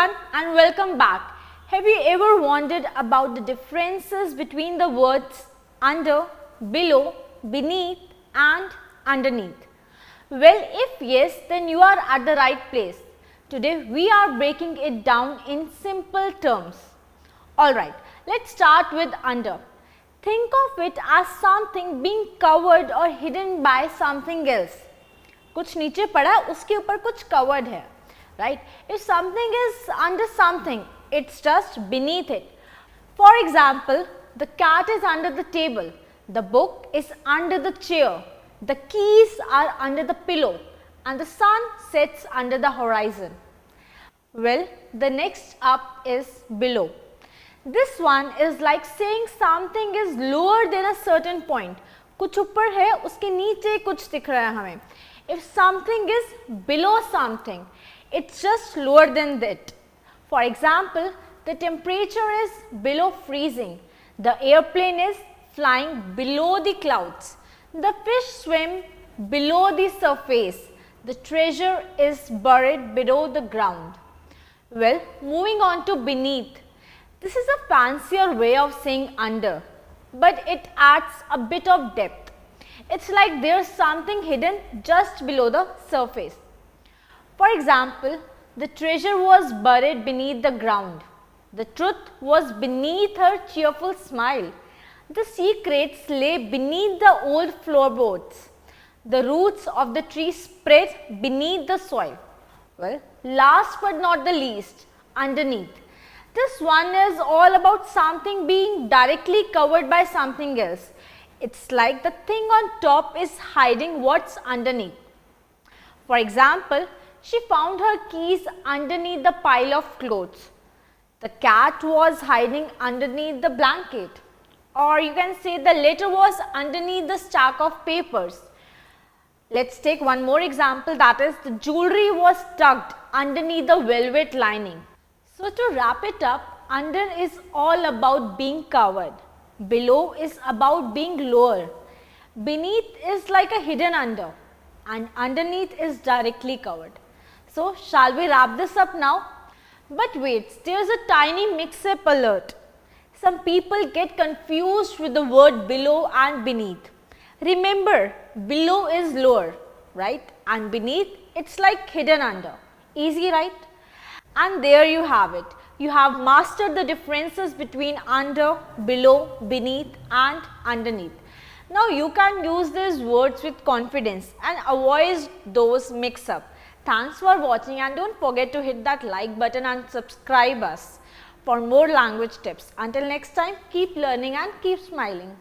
everyone and welcome back. Have you ever wondered about the differences between the words under, below, beneath and underneath? Well, if yes, then you are at the right place. Today we are breaking it down in simple terms. Alright, let's start with under. Think of it as something being covered or hidden by something else. कुछ नीचे पड़ा है, उसके ऊपर कुछ covered है. Right? If something is under something, it's just beneath it. For example, the cat is under the table, the book is under the chair, the keys are under the pillow, and the sun sets under the horizon. Well, the next up is below. This one is like saying something is lower than a certain point. कुछ ऊपर है, उसके नीचे कुछ दिख रहा है हमें. If something is below something, it's just lower than that. For example, the temperature is below freezing. The airplane is flying below the clouds. The fish swim below the surface. The treasure is buried below the ground. Well, moving on to beneath. This is a fancier way of saying under, but it adds a bit of depth. It's like there's something hidden just below the surface. For example, the treasure was buried beneath the ground. The truth was beneath her cheerful smile. The secrets lay beneath the old floorboards. The roots of the tree spread beneath the soil. Well, last but not the least, underneath. This one is all about something being directly covered by something else. It's like the thing on top is hiding what's underneath. For example, she found her keys underneath the pile of clothes. The cat was hiding underneath the blanket. Or you can say the letter was underneath the stack of papers. Let's take one more example, that is the jewelry was tucked underneath the velvet lining. So to wrap it up, under is all about being covered. Below is about being lower. Beneath is like a hidden under. And underneath is directly covered. So, shall we wrap this up now? But wait, there's a tiny mix-up alert. Some people get confused with the word below and beneath. Remember, below is lower, right? And beneath, it's like hidden under. Easy, right? And there you have it. You have mastered the differences between under, below, beneath and underneath. Now you can use these words with confidence and avoid those mix-up. Thanks for watching and don't forget to hit that like button and subscribe us for more language tips. Until next time, keep learning and keep smiling.